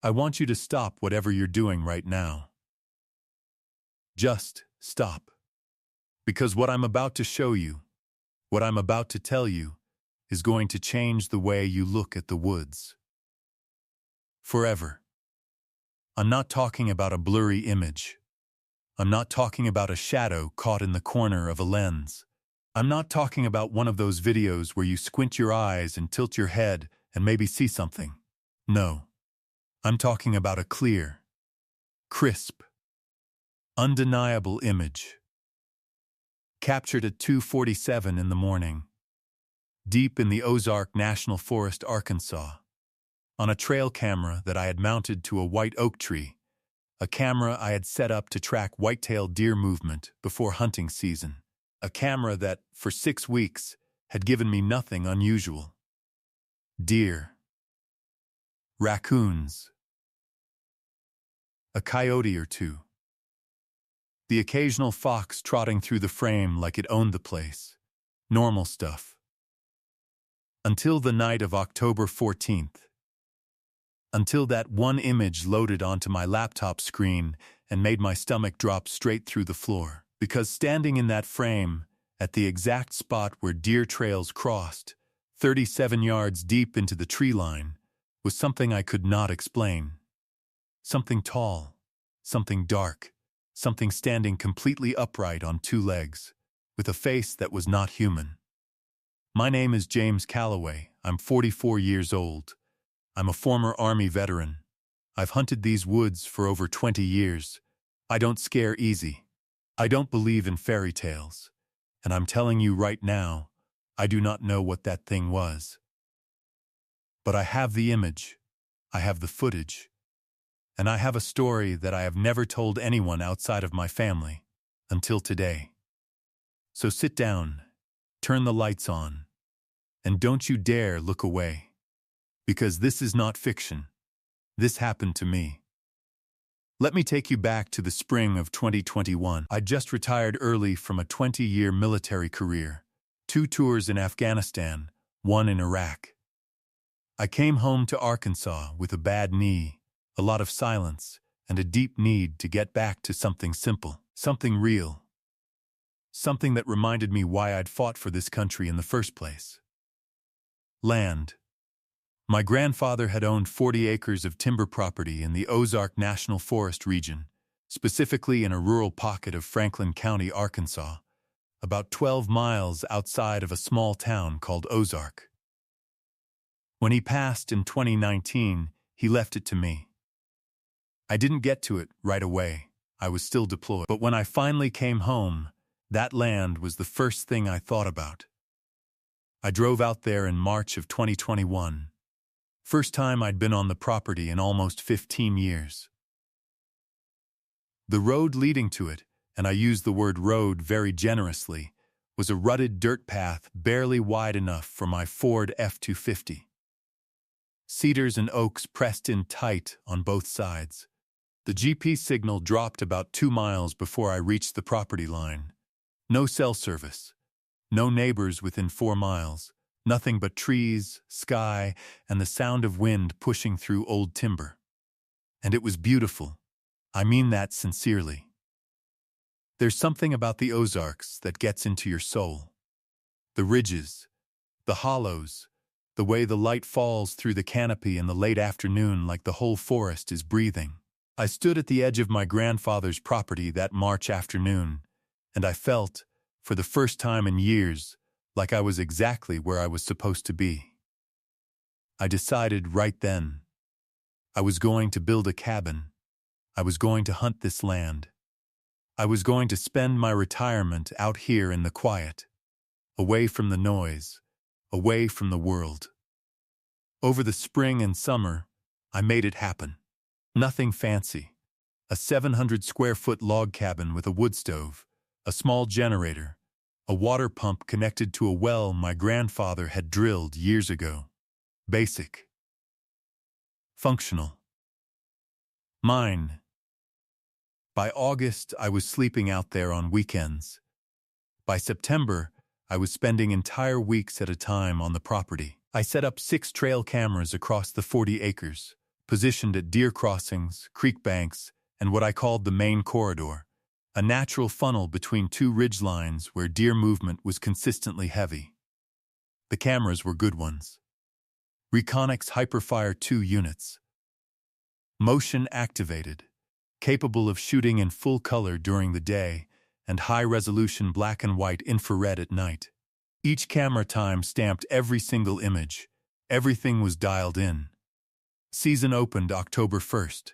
I want you to stop whatever you're doing right now. Just stop. Because what I'm about to show you, what I'm about to tell you, is going to change the way you look at the woods. Forever. I'm not talking about a blurry image. I'm not talking about a shadow caught in the corner of a lens. I'm not talking about one of those videos where you squint your eyes and tilt your head and maybe see something. No. I'm talking about a clear, crisp, undeniable image. Captured at 2:47 in the morning, deep in the Ozark National Forest, Arkansas, on a trail camera that I had mounted to a white oak tree, a camera I had set up to track white-tailed deer movement before hunting season, a camera that, for 6 weeks, had given me nothing unusual. Deer, raccoons, a coyote or two, the occasional fox trotting through the frame like it owned the place. Normal stuff. Until the night of October 14th. Until that one image loaded onto my laptop screen and made my stomach drop straight through the floor. Because standing in that frame, at the exact spot where deer trails crossed, 37 yards deep into the tree line, was something I could not explain. Something tall, something dark, something standing completely upright on 2 legs, with a face that was not human. My name is James Calloway. I'm 44 years old. I'm a former Army veteran. I've hunted these woods for over 20 years. I don't scare easy. I don't believe in fairy tales. And I'm telling you right now, I do not know what that thing was. But I have the image. I have the footage. And I have a story that I have never told anyone outside of my family, until today. So sit down, turn the lights on, and don't you dare look away. Because this is not fiction. This happened to me. Let me take you back to the spring of 2021. I just retired early from a 20-year military career, 2 tours in Afghanistan, 1 in Iraq. I came home to Arkansas with a bad knee, a lot of silence, and a deep need to get back to something simple, something real. Something that reminded me why I'd fought for this country in the first place. Land. My grandfather had owned 40 acres of timber property in the Ozark National Forest region, specifically in a rural pocket of Franklin County, Arkansas, about 12 miles outside of a small town called Ozark. When he passed in 2019, he left it to me. I didn't get to it right away. I was still deployed. But when I finally came home, that land was the first thing I thought about. I drove out there in March of 2021. First time I'd been on the property in almost 15 years. The road leading to it, and I use the word road very generously, was a rutted dirt path barely wide enough for my Ford F-250. Cedars and oaks pressed in tight on both sides. The GPS signal dropped about 2 miles before I reached the property line. No cell service. No neighbors within 4 miles. Nothing but trees, sky, and the sound of wind pushing through old timber. And it was beautiful. I mean that sincerely. There's something about the Ozarks that gets into your soul. The ridges, the hollows, the way the light falls through the canopy in the late afternoon like the whole forest is breathing. I stood at the edge of my grandfather's property that March afternoon, and I felt, for the first time in years, like I was exactly where I was supposed to be. I decided right then. I was going to build a cabin. I was going to hunt this land. I was going to spend my retirement out here in the quiet, away from the noise, away from the world. Over the spring and summer, I made it happen. Nothing fancy. A 700-square-foot log cabin with a wood stove, a small generator, a water pump connected to a well my grandfather had drilled years ago. Basic. Functional. Mine. By August, I was sleeping out there on weekends. By September, I was spending entire weeks at a time on the property. I set up 6 trail cameras across the 40 acres, positioned at deer crossings, creek banks, and what I called the main corridor, a natural funnel between two ridgelines where deer movement was consistently heavy. The cameras were good ones. Reconyx Hyperfire 2 units. Motion activated, capable of shooting in full color during the day and high-resolution black and white infrared at night. Each camera time stamped every single image. Everything was dialed in. Season opened October 1st.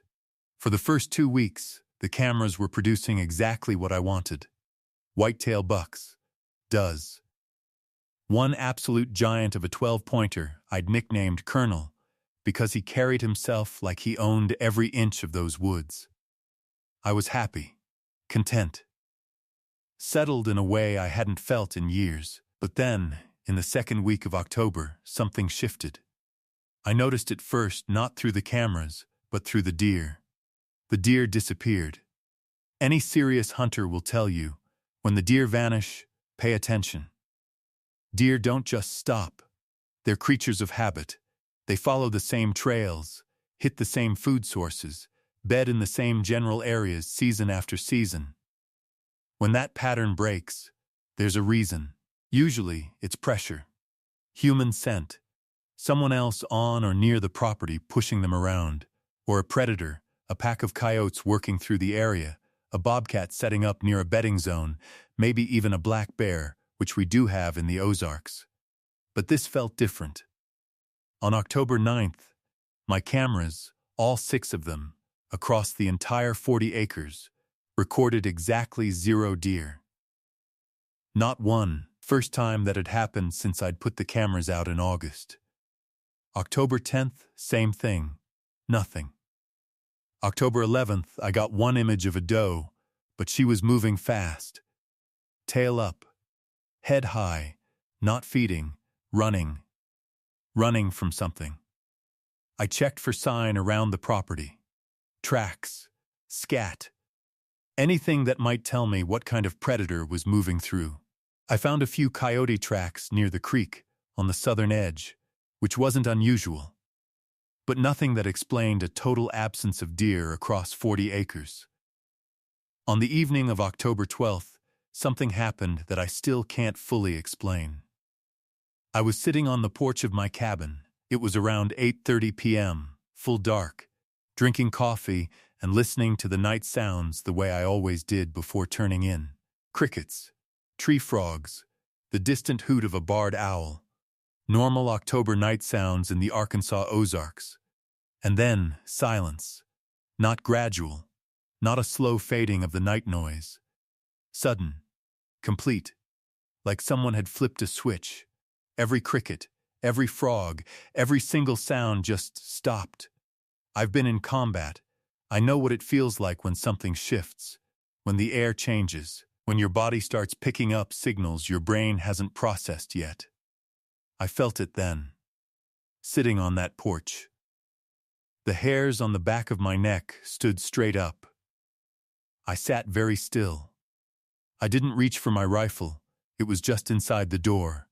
For the first 2 weeks, the cameras were producing exactly what I wanted. Whitetail bucks. Does. One absolute giant of a 12-pointer I'd nicknamed Colonel because he carried himself like he owned every inch of those woods. I was happy, content, settled in a way I hadn't felt in years. But then, in the second week of October, something shifted. I noticed it first not through the cameras, but through the deer. The deer disappeared. Any serious hunter will tell you, when the deer vanish, pay attention. Deer don't just stop. They're creatures of habit. They follow the same trails, hit the same food sources, bed in the same general areas season after season. When that pattern breaks, there's a reason. Usually, it's pressure. Human scent. Someone else on or near the property pushing them around. Or a predator, a pack of coyotes working through the area, a bobcat setting up near a bedding zone, maybe even a black bear, which we do have in the Ozarks. But this felt different. On October 9th, my cameras, all 6 of them, across the entire 40 acres, recorded exactly 0 deer. Not one. First time that had happened since I'd put the cameras out in August. October 10th, same thing. Nothing. October 11th, I got one image of a doe, but she was moving fast. Tail up. Head high. Not feeding. Running. Running from something. I checked for sign around the property. Tracks. Scat. Anything that might tell me what kind of predator was moving through. I found a few coyote tracks near the creek on the southern edge, which wasn't unusual, but nothing that explained a total absence of deer across 40 acres. On the evening of October 12th, something happened that I still can't fully explain. I was sitting on the porch of my cabin. It was around 8:30 p.m., full dark, drinking coffee and listening to the night sounds the way I always did before turning in. Crickets. Tree frogs, the distant hoot of a barred owl, normal October night sounds in the Arkansas Ozarks. And then silence. Not gradual, not a slow fading of the night noise. Sudden, complete, like someone had flipped a switch. Every cricket, every frog, every single sound just stopped. I've been in combat. I know what it feels like when something shifts, when the air changes. When your body starts picking up signals your brain hasn't processed yet. I felt it then, sitting on that porch. The hairs on the back of my neck stood straight up. I sat very still. I didn't reach for my rifle. It was just inside the door,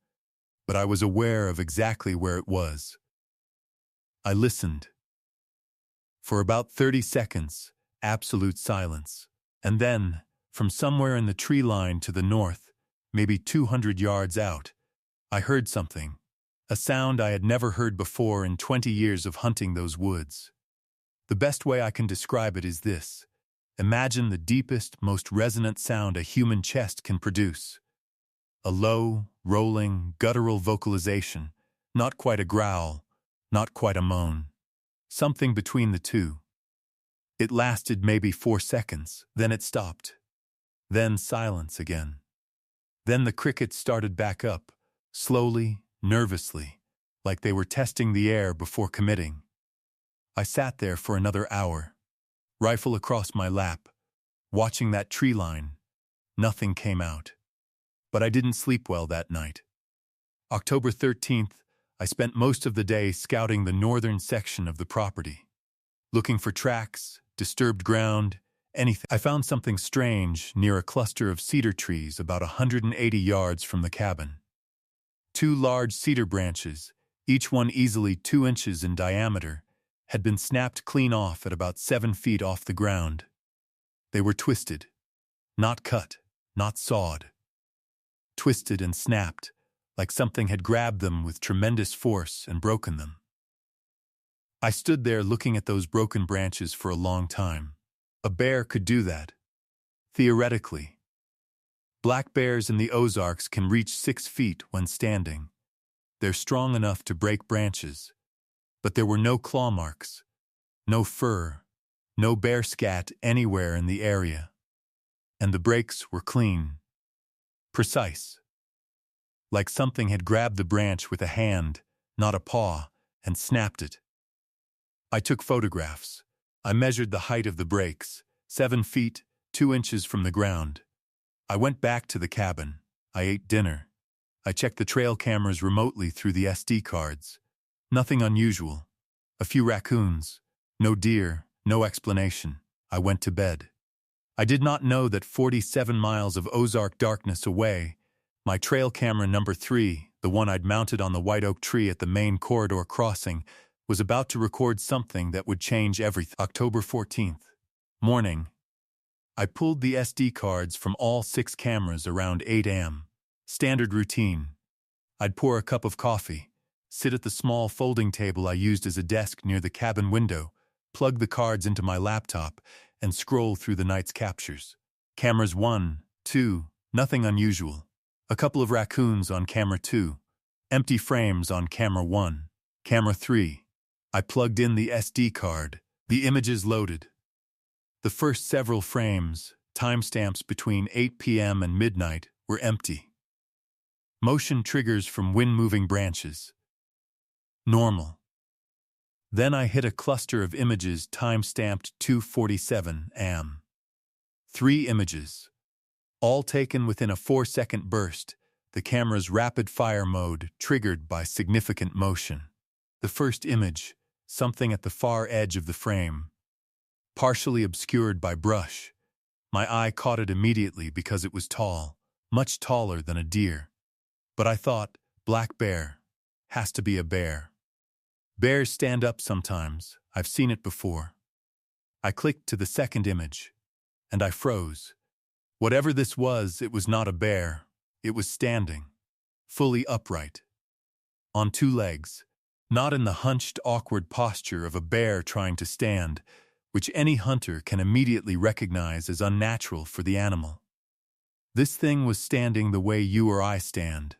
but I was aware of exactly where it was. I listened. For about 30 seconds, absolute silence, and then, from somewhere in the tree line to the north, maybe 200 yards out, I heard something, a sound I had never heard before in 20 years of hunting those woods. The best way I can describe it is this. Imagine the deepest, most resonant sound a human chest can produce. A low, rolling, guttural vocalization, not quite a growl, not quite a moan. Something between the two. It lasted maybe 4 seconds, then it stopped. Then silence again. Then the crickets started back up, slowly, nervously, like they were testing the air before committing. I sat there for another hour, rifle across my lap, watching that tree line. Nothing came out. But I didn't sleep well that night. October 13th, I spent most of the day scouting the northern section of the property, looking for tracks, disturbed ground, anything. I found something strange near a cluster of cedar trees about 180 yards from the cabin. 2 large cedar branches, each one easily 2 inches in diameter, had been snapped clean off at about 7 feet off the ground. They were twisted, not cut, not sawed. Twisted and snapped, like something had grabbed them with tremendous force and broken them. I stood there looking at those broken branches for a long time. A bear could do that. Theoretically. Black bears in the Ozarks can reach 6 feet when standing. They're strong enough to break branches. But there were no claw marks, no fur, no bear scat anywhere in the area. And the breaks were clean. Precise. Like something had grabbed the branch with a hand, not a paw, and snapped it. I took photographs. I measured the height of the breaks, 7 feet, 2 inches from the ground. I went back to the cabin. I ate dinner. I checked the trail cameras remotely through the SD cards. Nothing unusual. A few raccoons. No deer, no explanation. I went to bed. I did not know that 47 miles of Ozark darkness away, my trail camera number 3, the one I'd mounted on the white oak tree at the main corridor crossing, was about to record something that would change everything. October 14th. Morning. I pulled the SD cards from all 6 cameras around 8 a.m. Standard routine. I'd pour a cup of coffee, sit at the small folding table I used as a desk near the cabin window, plug the cards into my laptop, and scroll through the night's captures. Cameras 1, 2, nothing unusual. A couple of raccoons on camera 2. Empty frames on camera 1. Camera 3. I plugged in the SD card. The images loaded. The first several frames, timestamps between 8 p.m. and midnight, were empty. Motion triggers from wind-moving branches. Normal. Then I hit a cluster of images time-stamped 2:47 a.m. 3 images. All taken within a 4-second burst, the camera's rapid-fire mode triggered by significant motion. The first image, something at the far edge of the frame, partially obscured by brush. My eye caught it immediately because it was tall, much taller than a deer. But I thought, black bear, has to be a bear. Bears stand up sometimes, I've seen it before. I clicked to the second image, and I froze. Whatever this was, it was not a bear. It was standing, fully upright, on 2 legs, not in the hunched, awkward posture of a bear trying to stand, which any hunter can immediately recognize as unnatural for the animal. This thing was standing the way you or I stand.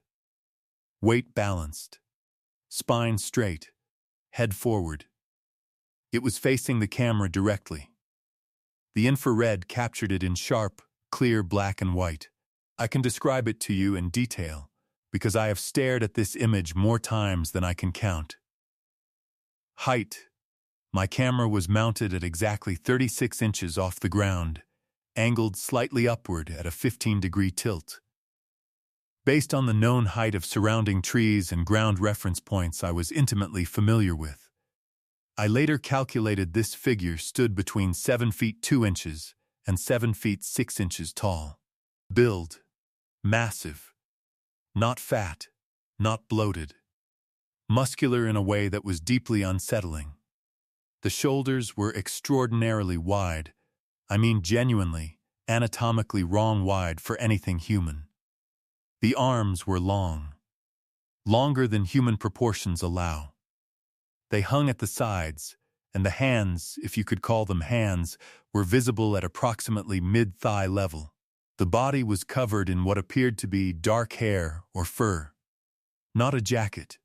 Weight balanced, spine straight, head forward. It was facing the camera directly. The infrared captured it in sharp, clear black and white. I can describe it to you in detail, because I have stared at this image more times than I can count. Height. My camera was mounted at exactly 36 inches off the ground, angled slightly upward at a 15-degree tilt. Based on the known height of surrounding trees and ground reference points I was intimately familiar with, I later calculated this figure stood between 7 feet 2 inches and 7 feet 6 inches tall. Build. Massive. Not fat. Not bloated. Muscular in a way that was deeply unsettling. The shoulders were extraordinarily wide. I mean genuinely, anatomically wrong wide for anything human. The arms were long. Longer than human proportions allow. They hung at the sides, and the hands, if you could call them hands, were visible at approximately mid-thigh level. The body was covered in what appeared to be dark hair or fur. Not a jacket.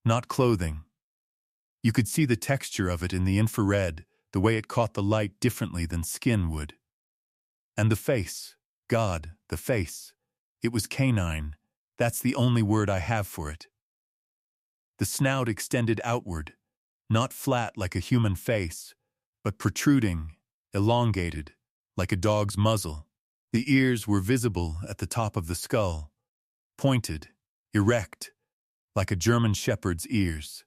Not clothing. You could see the texture of it in the infrared, the way it caught the light differently than skin would. And the face. God, the face. It was canine. That's the only word I have for it. The snout extended outward, not flat like a human face, but protruding, elongated, like a dog's muzzle. The ears were visible at the top of the skull, pointed, erect, like a German shepherd's ears.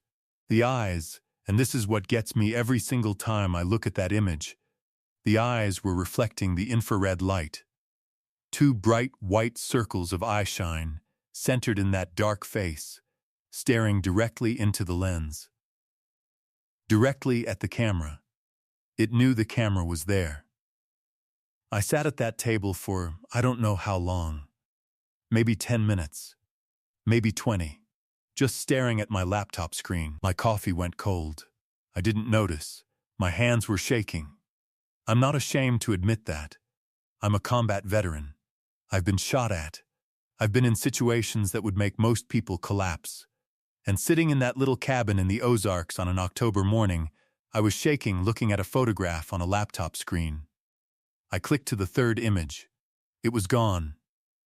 The eyes, and this is what gets me every single time I look at that image, the eyes were reflecting the infrared light. 2 bright white circles of eyeshine, centered in that dark face, staring directly into the lens. directly at the camera. It knew the camera was there. I sat at that table for I don't know how long. Maybe 10 minutes. Maybe 20. Just staring at my laptop screen. My coffee went cold. I didn't notice. My hands were shaking. I'm not ashamed to admit that. I'm a combat veteran. I've been shot at. I've been in situations that would make most people collapse. And sitting in that little cabin in the Ozarks on an October morning, I was shaking looking at a photograph on a laptop screen. I clicked to the third image. It was gone.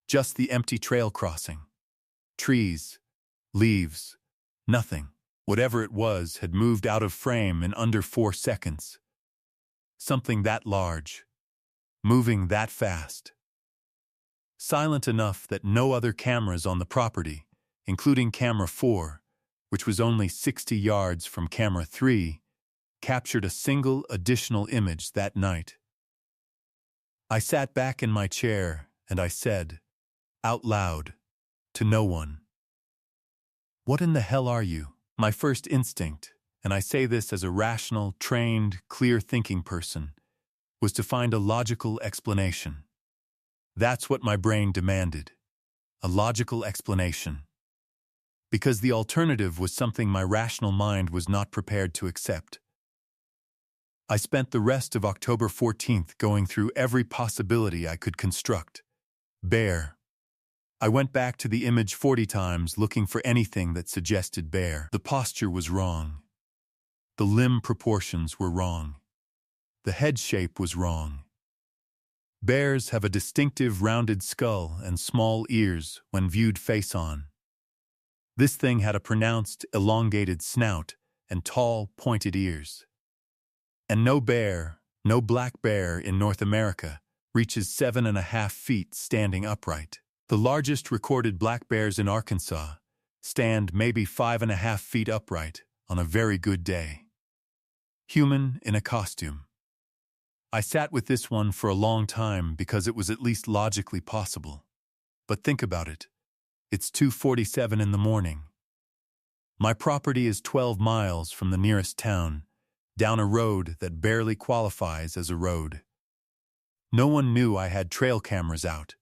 Just the empty trail crossing. Trees. Leaves. Nothing. Whatever it was had moved out of frame in under 4 seconds. Something that large. Moving that fast. Silent enough that no other cameras on the property, including camera 4, which was only 60 yards from camera 3, captured a single additional image that night. I sat back in my chair and I said, out loud, to no one, "What in the hell are you?" My first instinct, and I say this as a rational, trained, clear-thinking person, was to find a logical explanation. That's what my brain demanded, a logical explanation. Because the alternative was something my rational mind was not prepared to accept. I spent the rest of October 14th going through every possibility I could construct. Bear. I went back to the image 40 times looking for anything that suggested bear. The posture was wrong. The limb proportions were wrong. The head shape was wrong. Bears have a distinctive rounded skull and small ears when viewed face-on. This thing had a pronounced, elongated snout and tall, pointed ears. And no bear, no black bear in North America, reaches 7.5 feet standing upright. The largest recorded black bears in Arkansas stand maybe 5.5 feet upright on a very good day. Human in a costume. I sat with this one for a long time because it was at least logically possible. But think about it. It's 2:47 in the morning. My property is 12 miles from the nearest town, down a road that barely qualifies as a road. No one knew I had trail cameras out.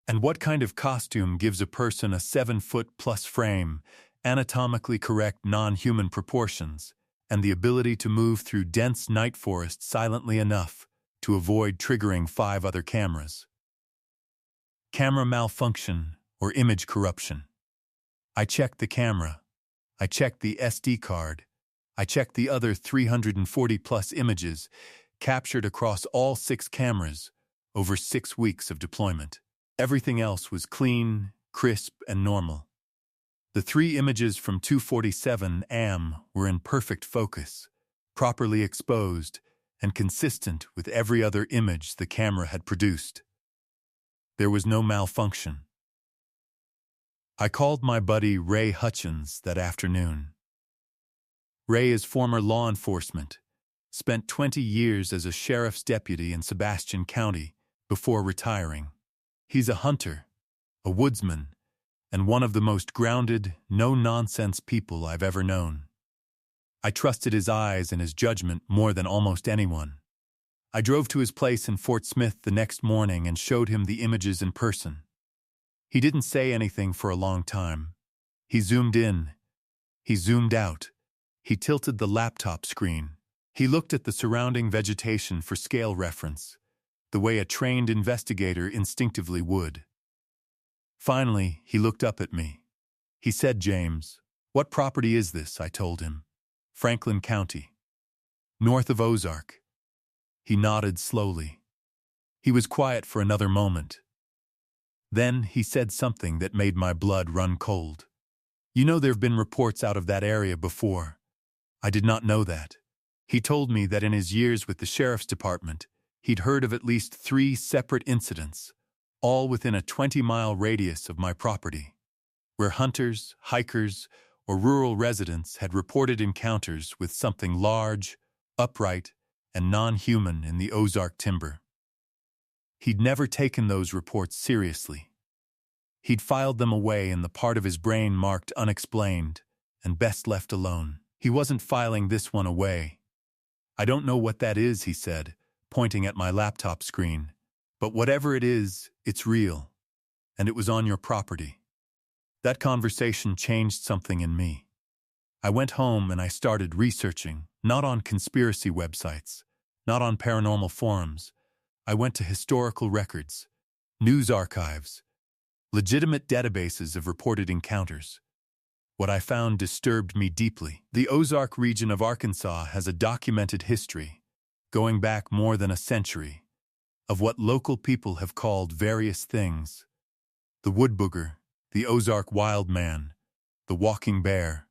And what kind of costume gives a person a 7-foot-plus frame, anatomically correct non-human proportions, and the ability to move through dense night forest silently enough to avoid triggering 5 other cameras? Camera malfunction or image corruption. I checked the camera. I checked the SD card. I checked the other 340-plus images captured across all 6 cameras over 6 weeks of deployment. Everything else was clean, crisp, and normal. The 3 images from 247 AM were in perfect focus, properly exposed, and consistent with every other image the camera had produced. There was no malfunction. I called my buddy Ray Hutchins that afternoon. Ray is former law enforcement, spent 20 years as a sheriff's deputy in Sebastian County before retiring. He's a hunter, a woodsman, and one of the most grounded, no-nonsense people I've ever known. I trusted his eyes and his judgment more than almost anyone. I drove to his place in Fort Smith the next morning and showed him the images in person. He didn't say anything for a long time. He zoomed in. He zoomed out. He tilted the laptop screen. He looked at the surrounding vegetation for scale reference, the way a trained investigator instinctively would. Finally, he looked up at me. He said, "James, what property is this?" I told him. "Franklin County. North of Ozark." He nodded slowly. He was quiet for another moment. Then he said something that made my blood run cold. "You know there've been reports out of that area before." I did not know that. He told me that in his years with the sheriff's department, he'd heard of at least 3 separate incidents, all within a 20-mile radius of my property, where hunters, hikers, or rural residents had reported encounters with something large, upright, and non-human in the Ozark timber. He'd never taken those reports seriously. He'd filed them away in the part of his brain marked unexplained and best left alone. He wasn't filing this one away. "I don't know what that is," he said, pointing at my laptop screen. "But whatever it is, it's real. And it was on your property." That conversation changed something in me. I went home and I started researching, not on conspiracy websites, not on paranormal forums. I went to historical records, news archives, legitimate databases of reported encounters. What I found disturbed me deeply. The Ozark region of Arkansas has a documented history, going back more than a century, of what local people have called various things: the wood booger, the Ozark wild man, the walking bear.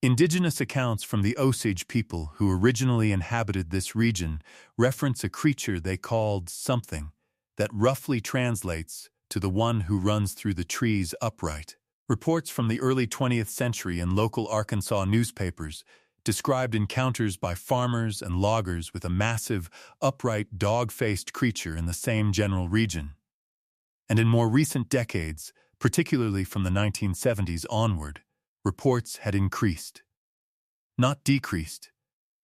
Indigenous accounts from the Osage people who originally inhabited this region reference a creature they called something that roughly translates to the one who runs through the trees upright. Reports from the early 20th century in local Arkansas newspapers described encounters by farmers and loggers with a massive, upright, dog-faced creature in the same general region. And in more recent decades, particularly from the 1970s onward, reports had increased. Not decreased,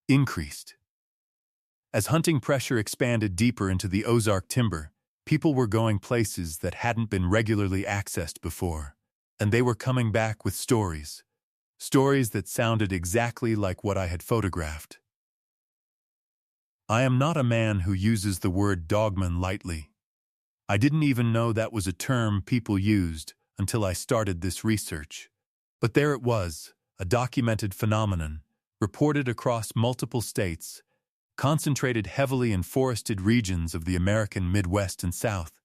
increased. As hunting pressure expanded deeper into the Ozark timber, people were going places that hadn't been regularly accessed before. And they were coming back with stories. Stories that sounded exactly like what I had photographed. I am not a man who uses the word Dogman lightly. I didn't even know that was a term people used until I started this research. But there it was, a documented phenomenon, reported across multiple states, concentrated heavily in forested regions of the American Midwest and South,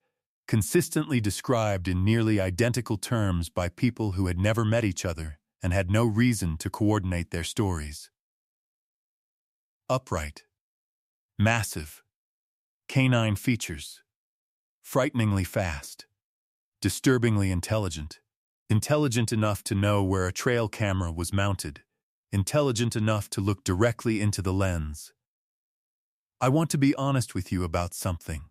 consistently described in nearly identical terms by people who had never met each other and had no reason to coordinate their stories. Upright. Massive. Canine features. Frighteningly fast. Disturbingly intelligent. Intelligent enough to know where a trail camera was mounted. Intelligent enough to look directly into the lens. I want to be honest with you about something.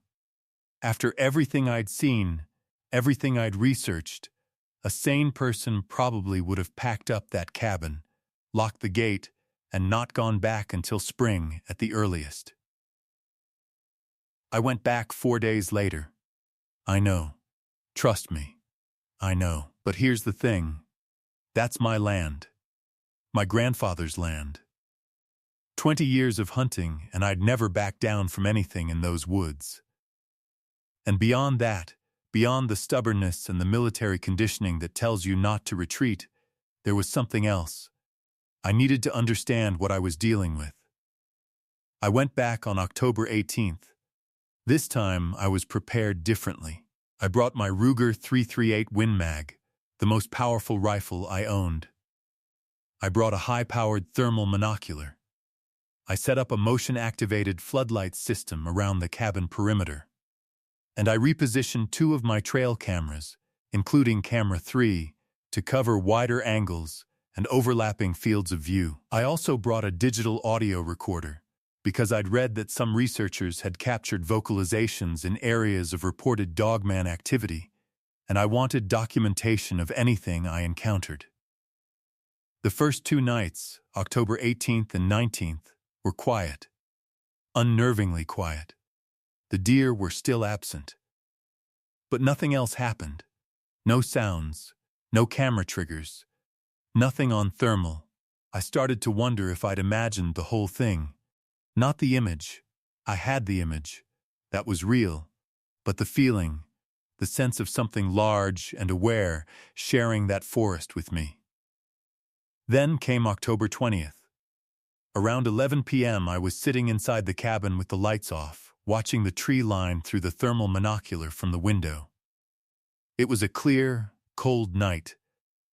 After everything I'd seen, everything I'd researched, a sane person probably would have packed up that cabin, locked the gate, and not gone back until spring at the earliest. I went back 4 days later. I know. Trust me. I know. But here's the thing. That's my land. My grandfather's land. 20 years of hunting, and I'd never backed down from anything in those woods. And beyond that, beyond the stubbornness and the military conditioning that tells you not to retreat, there was something else. I needed to understand what I was dealing with. I went back on October 18th. This time, I was prepared differently. I brought my Ruger 338 Win Mag, the most powerful rifle I owned. I brought a high-powered thermal monocular. I set up a motion-activated floodlight system around the cabin perimeter. And I repositioned 2 of my trail cameras, including camera 3, to cover wider angles and overlapping fields of view. I also brought a digital audio recorder, because I'd read that some researchers had captured vocalizations in areas of reported Dogman activity, and I wanted documentation of anything I encountered. The first 2 nights, October 18th and 19th, were quiet. Unnervingly quiet. The deer were still absent. But nothing else happened. No sounds, no camera triggers, nothing on thermal. I started to wonder if I'd imagined the whole thing. Not the image. I had the image. That was real. But the feeling, the sense of something large and aware sharing that forest with me. Then came October 20th. Around 11 p.m. I was sitting inside the cabin with the lights off, watching the tree line through the thermal monocular from the window. It was a clear, cold night.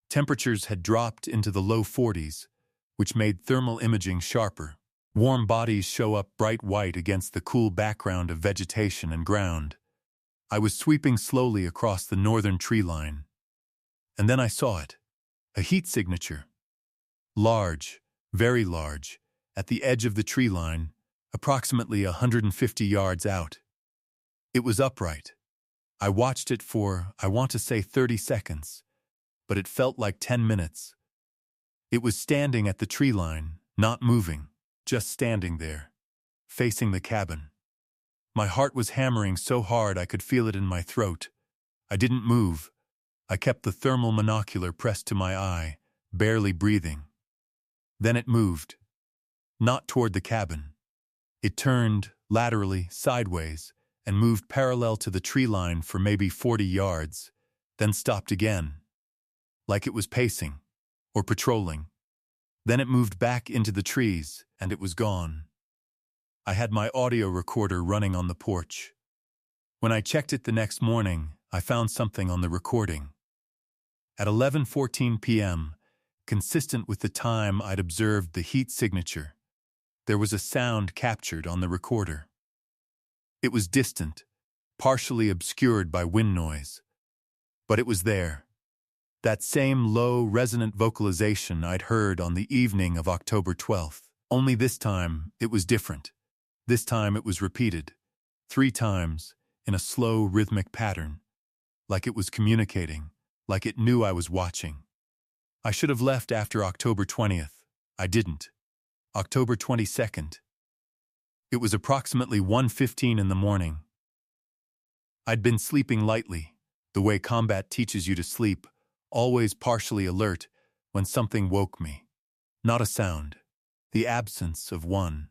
Temperatures had dropped into the low 40s, which made thermal imaging sharper. Warm bodies show up bright white against the cool background of vegetation and ground. I was sweeping slowly across the northern tree line. And then I saw it. A heat signature. Large, very large, at the edge of the tree line, approximately 150 yards out. It was upright. I watched it for, I want to say 30 seconds, but it felt like 10 minutes. It was standing at the tree line, not moving. just standing there, facing the cabin. My heart was hammering so hard I could feel it in my throat. I didn't move. I kept the thermal monocular pressed to my eye, barely breathing. Then it moved. Not toward the cabin. It turned, laterally, sideways, and moved parallel to the tree line for maybe 40 yards, then stopped again, like it was pacing, or patrolling. Then it moved back into the trees, and it was gone. I had my audio recorder running on the porch. When I checked it the next morning, I found something on the recording. At 11:14 p.m., consistent with the time I'd observed the heat signature, there was a sound captured on the recorder. It was distant, partially obscured by wind noise, but it was there. That same low, resonant vocalization I'd heard on the evening of October 12th. Only this time, it was different. This time it was repeated, 3 times, in a slow, rhythmic pattern, like it was communicating, like it knew I was watching. I should have left after October 20th. I didn't. October 22nd. It was approximately 1:15 in the morning. I'd been sleeping lightly, the way combat teaches you to sleep, always partially alert, when something woke me. Not a sound. The absence of one.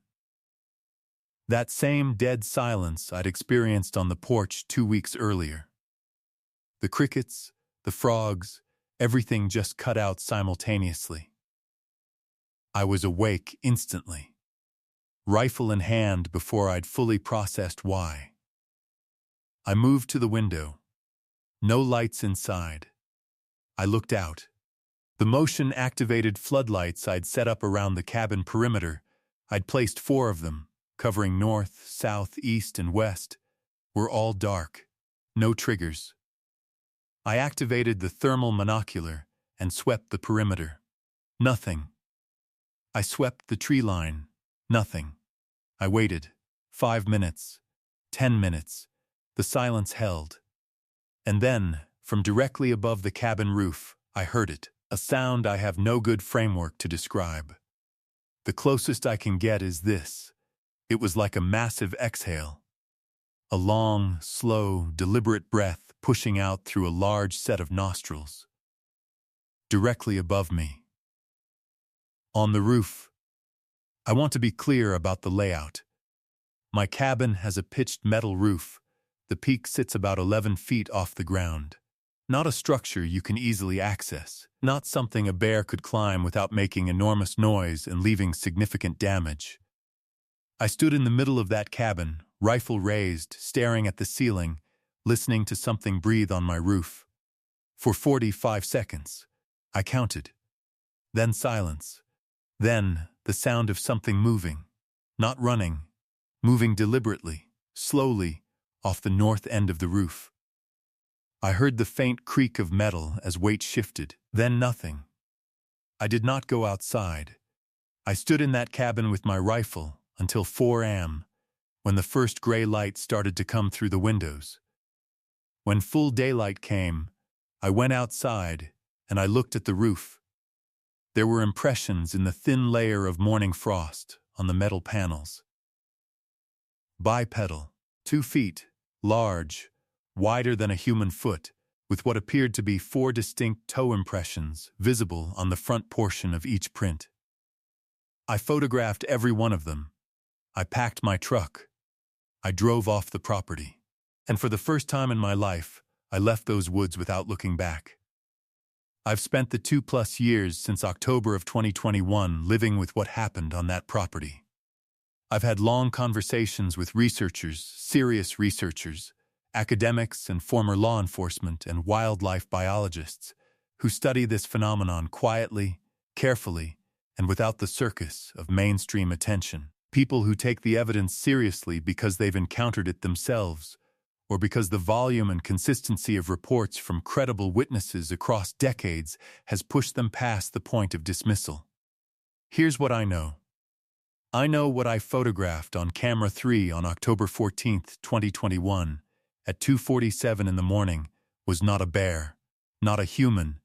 That same dead silence I'd experienced on the porch 2 weeks earlier. The crickets, the frogs, everything just cut out simultaneously. I was awake instantly, rifle in hand before I'd fully processed why. I moved to the window. No lights inside. I looked out. The motion-activated floodlights I'd set up around the cabin perimeter, I'd placed 4 of them, covering north, south, east, and west, were all dark. No triggers. I activated the thermal monocular and swept the perimeter. Nothing. I swept the tree line. Nothing. I waited. 5 minutes. 10 minutes. The silence held. And then, from directly above the cabin roof, I heard it. A sound I have no good framework to describe. The closest I can get is this. It was like a massive exhale. A long, slow, deliberate breath pushing out through a large set of nostrils. Directly above me. On the roof. I want to be clear about the layout. My cabin has a pitched metal roof. The peak sits about 11 feet off the ground. Not a structure you can easily access. Not something a bear could climb without making enormous noise and leaving significant damage. I stood in the middle of that cabin, rifle raised, staring at the ceiling, listening to something breathe on my roof. For 45 seconds, I counted. Then silence. Then the sound of something moving. Not running. Moving deliberately, slowly, off the north end of the roof. I heard the faint creak of metal as weight shifted, then nothing. I did not go outside. I stood in that cabin with my rifle until 4 a.m., when the first gray light started to come through the windows. When full daylight came, I went outside and I looked at the roof. There were impressions in the thin layer of morning frost on the metal panels. Bipedal, 2 feet, large, wider than a human foot, with what appeared to be 4 distinct toe impressions visible on the front portion of each print. I photographed every one of them. I packed my truck. I drove off the property. And for the first time in my life, I left those woods without looking back. I've spent the 2+ years since October of 2021 living with what happened on that property. I've had long conversations with researchers, serious researchers, academics and former law enforcement and wildlife biologists who study this phenomenon quietly, carefully, and without the circus of mainstream attention. People who take the evidence seriously because they've encountered it themselves, or because the volume and consistency of reports from credible witnesses across decades has pushed them past the point of dismissal. Here's what I know. I know what I photographed on camera 3 on October 14, 2021, at 2:47 in the morning, was not a bear, not a human,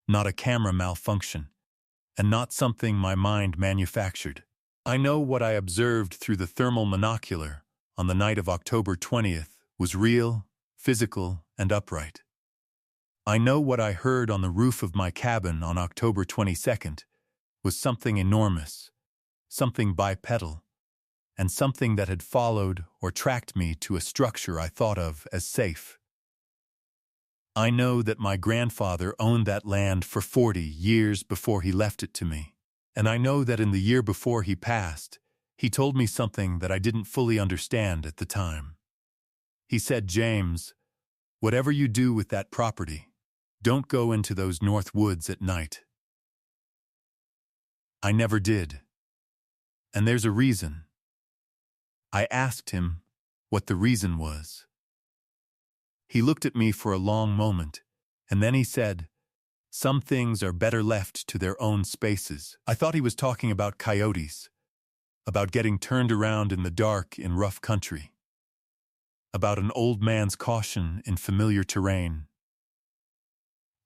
not a camera malfunction, and not something my mind manufactured. I know what I observed through the thermal monocular on the night of October 20th was real, physical, and upright. I know what I heard on the roof of my cabin on October 22nd was something enormous, something bipedal, and something that had followed or tracked me to a structure I thought of as safe. I know that my grandfather owned that land for 40 years before he left it to me, and I know that in the year before he passed, he told me something that I didn't fully understand at the time. He said, "James, whatever you do with that property, don't go into those north woods at night." I never did. And there's a reason. I asked him what the reason was. He looked at me for a long moment, and then he said, "Some things are better left to their own spaces." I thought he was talking about coyotes, about getting turned around in the dark in rough country, about an old man's caution in familiar terrain.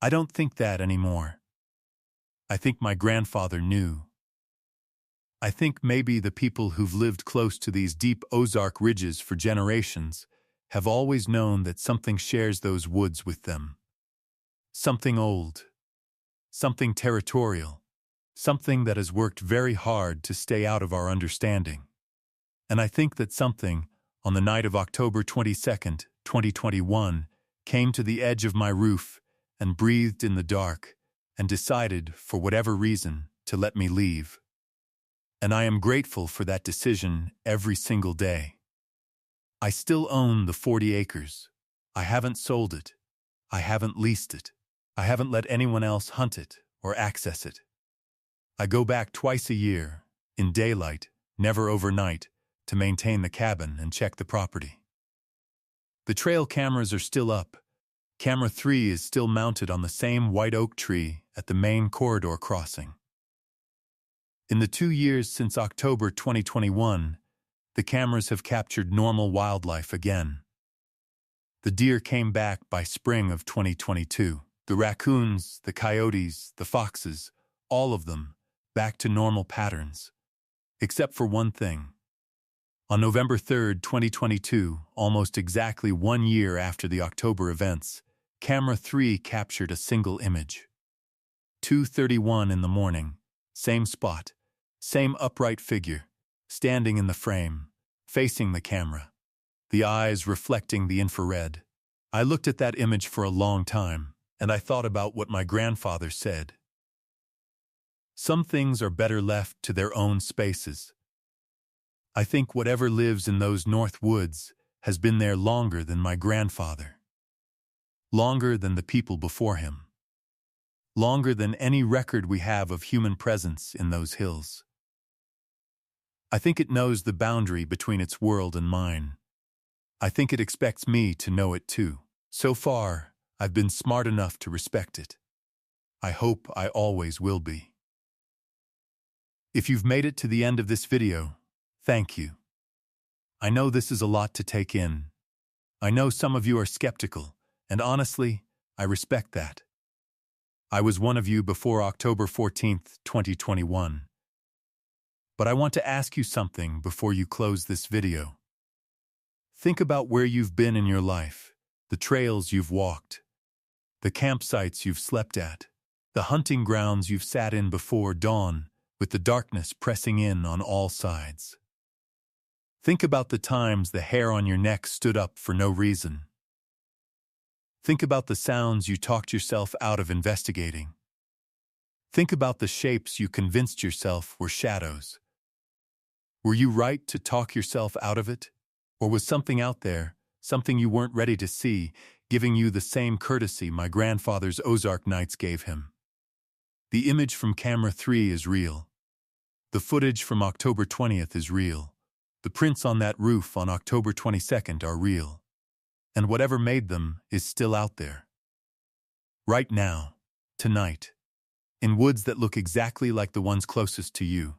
I don't think that anymore. I think my grandfather knew. I think maybe the people who've lived close to these deep Ozark ridges for generations have always known that something shares those woods with them. Something old, something territorial, something that has worked very hard to stay out of our understanding. And I think that something, on the night of October 22nd, 2021, came to the edge of my roof and breathed in the dark and decided, for whatever reason, to let me leave. And I am grateful for that decision every single day. I still own the 40 acres. I haven't sold it. I haven't leased it. I haven't let anyone else hunt it or access it. I go back twice a year, in daylight, never overnight, to maintain the cabin and check the property. The trail cameras are still up. Camera 3 is still mounted on the same white oak tree at the main corridor crossing. In the 2 years since October 2021, the cameras have captured normal wildlife again. The deer came back by spring of 2022. The raccoons, the coyotes, the foxes, all of them, back to normal patterns. Except for one thing. On November 3, 2022, almost exactly 1 year after the October events, Camera 3 captured a single image. 2:31 in the morning, same spot, same upright figure, standing in the frame, facing the camera, the eyes reflecting the infrared. I looked at that image for a long time, and I thought about what my grandfather said. Some things are better left to their own spaces. I think whatever lives in those north woods has been there longer than my grandfather. Longer than the people before him. Longer than any record we have of human presence in those hills. I think it knows the boundary between its world and mine. I think it expects me to know it too. So far, I've been smart enough to respect it. I hope I always will be. If you've made it to the end of this video, thank you. I know this is a lot to take in. I know some of you are skeptical, and honestly, I respect that. I was one of you before October 14th, 2021. But I want to ask you something before you close this video. Think about where you've been in your life, the trails you've walked, the campsites you've slept at, the hunting grounds you've sat in before dawn, with the darkness pressing in on all sides. Think about the times the hair on your neck stood up for no reason. Think about the sounds you talked yourself out of investigating. Think about the shapes you convinced yourself were shadows. Were you right to talk yourself out of it? Or was something out there, something you weren't ready to see, giving you the same courtesy my grandfather's Ozark nights gave him? The image from Camera 3 is real. The footage from October 20th is real. The prints on that roof on October 22nd are real. And whatever made them is still out there. Right now, tonight, in woods that look exactly like the ones closest to you.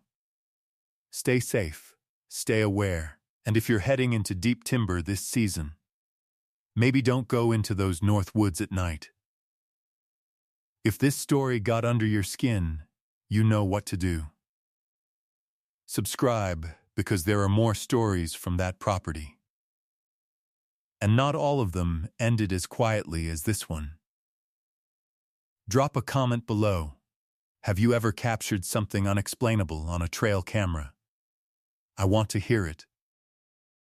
Stay safe, stay aware, and if you're heading into deep timber this season, maybe don't go into those north woods at night. If this story got under your skin, you know what to do. Subscribe, because there are more stories from that property. And not all of them ended as quietly as this one. Drop a comment below. Have you ever captured something unexplainable on a trail camera? I want to hear it.